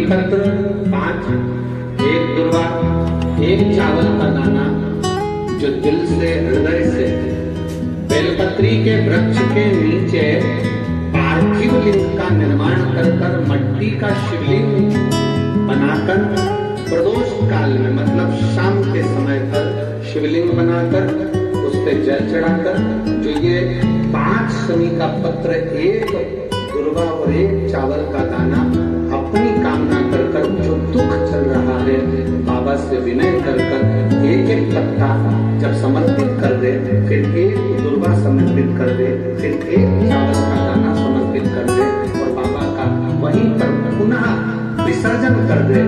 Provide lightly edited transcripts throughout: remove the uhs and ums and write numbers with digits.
बेलपत्र 5, 1 दुर्वा, 1 चावल का दाना, जो दिल से हृदय से बेलपत्री के वृक्ष के नीचे पार्थिव लिंग का निर्माण कर मट्टी का शिवलिंग बनाकर प्रदोष काल में मतलब शाम के समय पर शिवलिंग बनाकर उस पर जल चढ़ाकर जो ये 5 शनि का पत्र, 1 दुर्वा और 1 चावल का दाना अपनी कामना कर जो दुख चल रहा है बाबा से विनय कर एक पत्ता जब समर्पित कर दे, फिर 1 दुर्वा समर्पित कर दे, फिर 1 चावल का दाना समर्पित कर दे और बाबा का वहीं पर पुनः विसर्जन कर दे।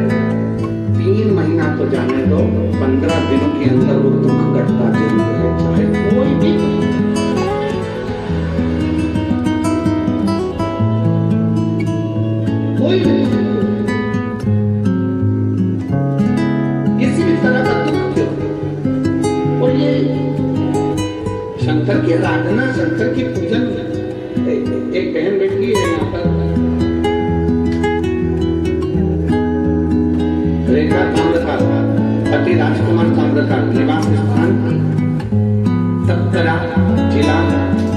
3 महीना तो जाने दो, 15 दिनों के अंदर वो दुख घटता जरूर है, चाहे कोई भी किसी भी तरह का दुख क्यों। और ये शंकर की आराधना, शंकर की पूजन, एक बहन बैठी है यहाँ पर, रेखा ताम्रकार, पति राजकुमार ताम्रकार, निवास स्थान तपकरा, जिला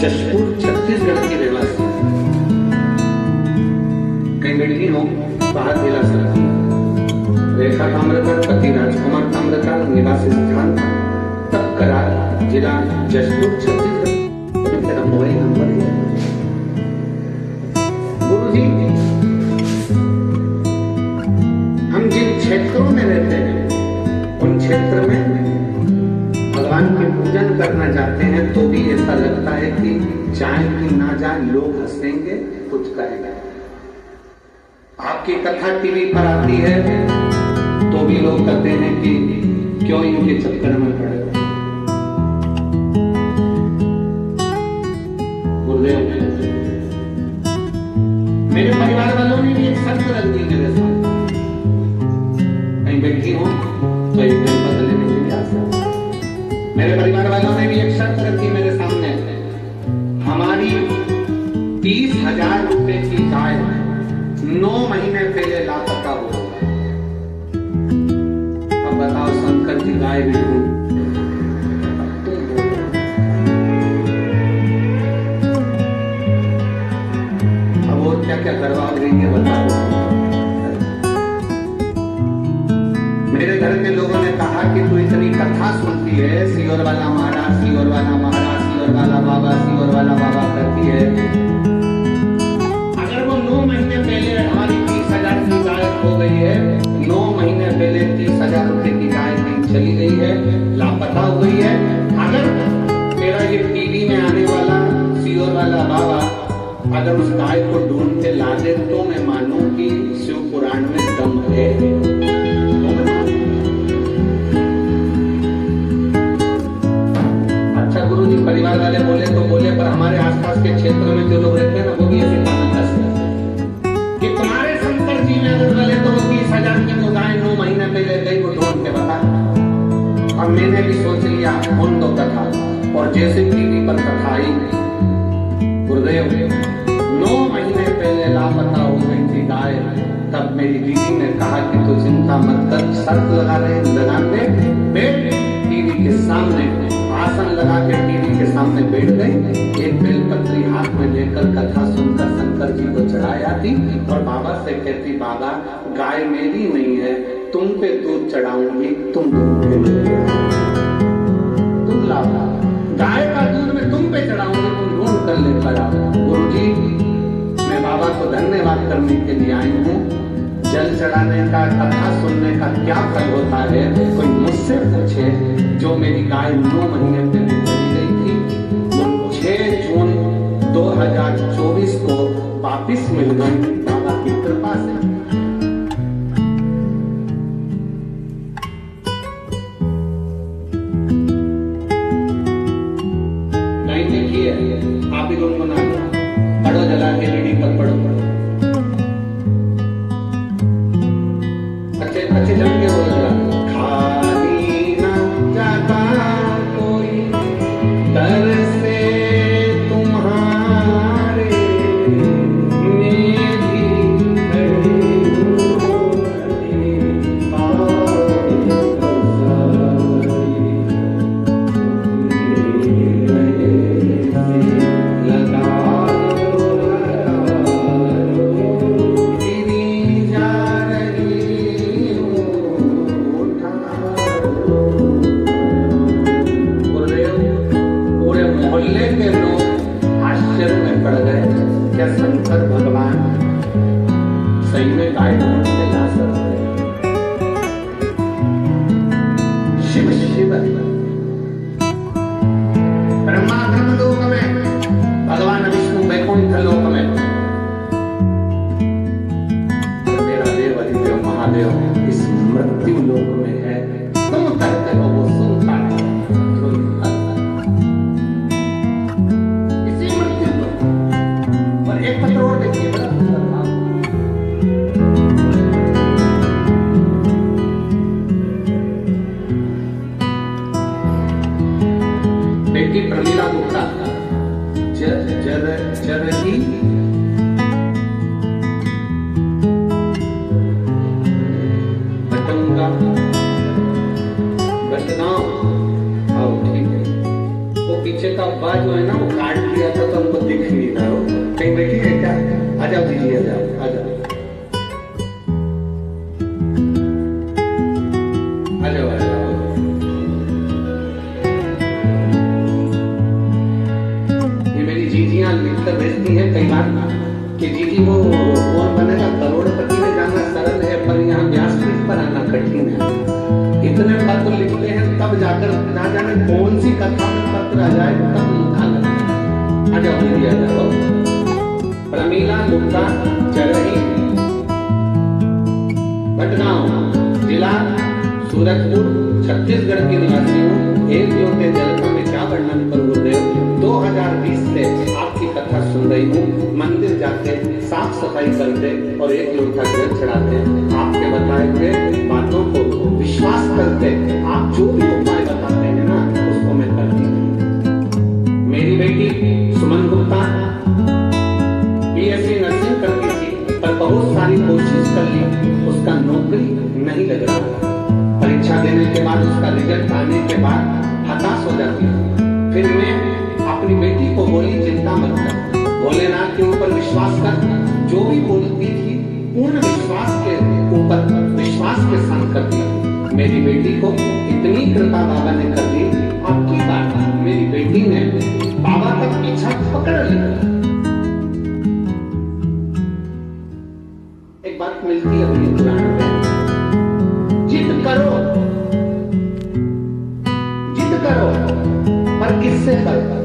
जशपुर, छत्तीसगढ़ की रहवासी। कहीं बैठी हो बाहर जिला से। रेखा ताम्रकार, पति राजकुमार ताम्रकार, निवास स्थान तपकरा, जिला जशपुर, छत्तीसगढ़। तेरा मोबाइल नंबर है। गुरुजी, हम जिन क्षेत्रों में रहते हैं उन क्षेत्र में भगवान के पूजन करना चाहते हैं तो भी ऐसा लगता है कि जाए कि ना जाए, लोग हंसेंगे, कुछ कहेंगे। आपकी कथा टीवी पर आती है तो भी लोग कहते हैं कि क्यों इनके चक्कर में पड़े। मेरे परिवार वालों ने भी एक शर्त रख दी मेरे साथ, कहीं बैठी हो तो एक दिन बदले में भी आ सकता। मेरे परिवार वालों ने भी एक शर्त रखी मेरे सामने, हमारी 30,000 रुपए की गाय 9 महीने पहले लापता हुआ। अब बताओ शंकर जी गाय भी अब वो क्या क्या करवा रही है बताओ। मेरे घर के लोगों ने कहा कि तू इतनी कथा सुनती है, सियोर वाला महाराज, सियोर वाला महाराज, सियोर वाला बाबा, सियोर वाला बाबा करती है, अगर वो 9 महीने पहले हमारी 30,000 की गाय हो गई है, 9 महीने पहले 30,000 रुपए की गाय कहीं चली गई है, लापता हो गई है, अगर मेरा ये टीवी में आने वाला सियोर वाला बाबा अगर उस गाय को ढूंढ के ला दे तो मैं मानूं कि शिव पुराण में दम है। अच्छा गुरुजी, परिवार वाले बोले तो बोले, पर हमारे आसपास के क्षेत्र में जो लोग रहते हैं ना वो भी ऐसी बात करते हैं कि तुम्हारे शंकर जी में अगर बोले तो 30,000 की तो गाय 9 महीने पहले गई, वो ढूंढ के बता। अब मैंने भी सोच लिया उन दो कथा, और जैसे टीवी पर कथा आई, गुरुदेव 9 महीने पहले लापता हो गई थी गाय, तब मेरी दीदी ने कहा कि तू चिंता मत कर, शर्त लगा दे, बैठ टीवी के सामने, आसन लगा के टीवी के सामने बैठ गई, एक बेलपत्री हाथ में लेकर कथा सुनकर शंकर जी को चढ़ाई आती और बाबा से कहती, बाबा गाय मेरी नहीं है, तुम पे दूध चढ़ाऊंगी, तुम लाओ, गाय का दूध में तुम पे चढ़ाऊंगी, तुम ढूंढ कर लेकर आओ। गुरुजी, मैं बाबा को धन्यवाद करने के लिए आई हूँ। जल चढ़ाने का, कथा सुनने का क्या फल होता है, कोई मुझसे पूछे। जो मेरी गाय 9 महीने पहले चली गई थी, वो 6 जून 2024 को वापिस मिल गई बाबा की कृपा से। नहीं देखिए, आप ही लोगों को ना पढ़ो, जला के रेडी कर पढ़ो, अच्छे जम के बोल रहा, खाली न जाता कोई दर से तुम्हारे, मेरी क्या शंकर भगवान सही में गाय के ला सकते? शिव शिव ब्रह्मा ब्रह्म लोक में, भगवान विष्णु वैकुंठ लोक में, मेरा देव अधिदेव महादेव इस मृत्यु लोक में है। तुम कहते हो वो सुनता है, इसी मृत्यु लोक। और एक पत्र और देखिए, बड़ा सुंदर था। बेटी प्रमीला गुप्ता जरही बटंगा बटगांव, आओ ठीक है। वो पीछे का अब्बा जो है ना, वो काट दिया था तो हमको दिख नहीं रहा। हो कहीं बैठी है क्या? आ जाओ दीजिए, आ जाओ, आ जाओ, आ जाओ, आ जाओ। जीजियां लिखकर भेजती हैं कई बार कि जीजी वो कौन बनेगा करोड़पति में जाना सरल है, पर यहाँ व्यासपीठ पर आना कठिन है। इतने पत्र लिखते हैं तब जाकर ना जाने कौन सी कथा में पत्र आ जाए, तब निकाल आ जाओ दीदी, आ जाओ। प्रमीला गुप्ता चरही बटगांव, जिला सूरजपुर, छत्तीसगढ़ की निवासी हूँ। एक ज्योति जलता में क्या वर्णन करूँ गुरुदेव। 2020 से आपकी कथा सुन रही हूँ। मंदिर जाते, साफ सफाई करते और एक लोटा जल चढ़ाते, आपके बताए हुए बातों को विश्वास करते, आप जो भी उपाय बताते हैं ना उसको मैं करती हूँ। मेरी बेटी सुमन गुप्ता बीएससी नर्सिंग करती थी, पर बहुत सारी कोशिश कर ली, उसका नौकरी नहीं लग रहा। परीक्षा देने के बाद उसका रिजल्ट आने के बाद हताश हो जाती है। फिर मैं अपनी बेटी को बोली चिंता मत कर, भोलेनाथ के ऊपर विश्वास कर। जो भी बोलती थी पूर्ण विश्वास के ऊपर, विश्वास के साथ कर दिया। मेरी बेटी को इतनी कृपा बाबा ने कर दी। अब की बात, मेरी बेटी ने बाबा का पीछा पकड़ लिया। एक बात मिलती है अपनी पुराण में, जिद करो, जिद करो, पर किससे करो?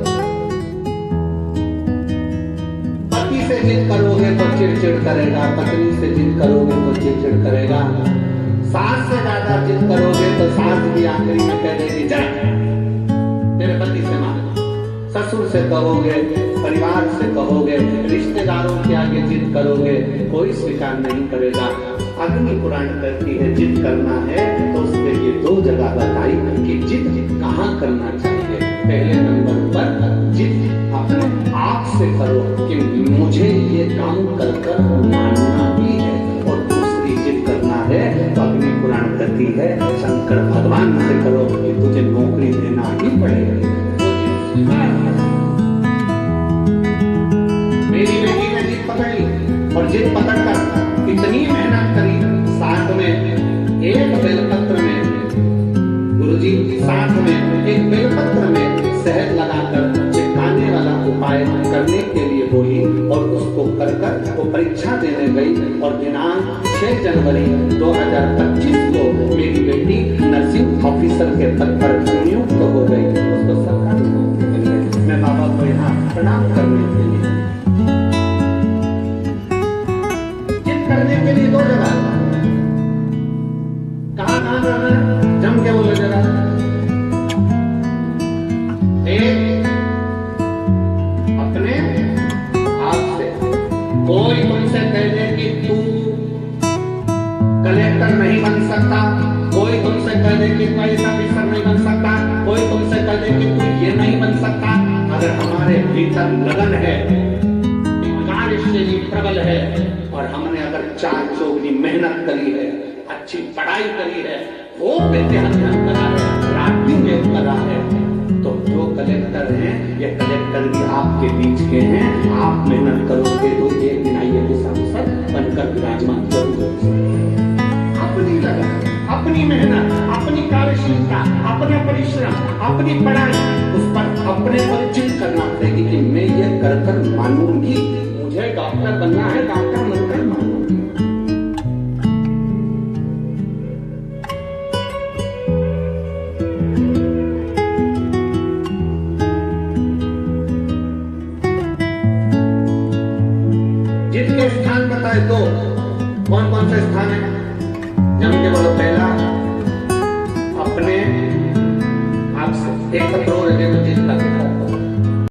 पति से जिद करोगे तो चिड़चिड़ करेगा, पत्नी से जिद करोगे तो चिड़चिड़ करेगा, सास से ज्यादा जिद करोगे तो सास भी आखिरी में कह देगी जा तेरे पति से मांग। ससुर से कहोगे, परिवार से कहोगे, रिश्तेदारों के आगे जिद करोगे, कोई स्वीकार नहीं करेगा। अग्नि पुराण कहती है जिद करना है तो उसके लिए 2 जगह बताई कि जिद कहाँ करना चाहिए। पहले नंबर पर जिद अपने आप से करो कि मुझे ये काम कर कर मानना ही है, और दूसरी जिद करना है तो अग्नि पुराण कहती है शंकर भगवान से करो कि तुझे नौकरी देना ही पड़ेगा। मेरी बेटी ने जिद पकड़ ली और जिद पकड़कर इतनी मेहनत करी। साथ में एक बेलपत्र में गुरुजी, साथ में एक बेलपत्र में शहद लगाकर चिपकाने वाला उपाय करने के लिए बोली, और उसको कर कर वो परीक्षा देने गई। और दिनांक 6 जनवरी 2025 को मेरी बेटी नर्सिंग ऑफिसर के पद पर नियुक्त हो गई। उसको सरकारी नौकरी मिल गई। मैं बाबा को यहाँ प्रणाम करने के लिए, जिद करने के लिए 2 जगह, कहाँ जाना है जम के बोले जरा। एक अपने आप से, कोई तुमसे कह दे कि तू कलेक्टर नहीं बन सकता, कोई तुमसे कह दे कि कोई ऑफिसर नहीं बन सकता, कोई तुमसे कह दे कि तू ये नहीं बन सकता। अगर हमारे भीतर लगन है, कार्यशैली प्रबल है, और हमने अगर 4 चौगनी मेहनत करी है, अच्छी पढ़ाई करी है, वो विद्याध्ययन करा है, रात्रि में करा है, तो जो कलेक्टर हैं ये कलेक्टर भी आपके बीच के हैं। आप मेहनत करोगे तो एक दिन आइए सांसद बनकर विराजमान जरूर। अपनी लगन, अपनी मेहनत, अपनी कार्यशीलता, अपना परिश्रम, अपनी पढ़ाई, उस पर अपने पर जिद करना पड़ेगी कि मैं ये कर कर मानूंगी, मुझे मुझे डॉक्टर बनना है, डॉक्टर बनकर मानो। जितने स्थान बताए तो कौन कौन से स्थान है? जम के बोलो। पहला, अपने आप से एक करोड़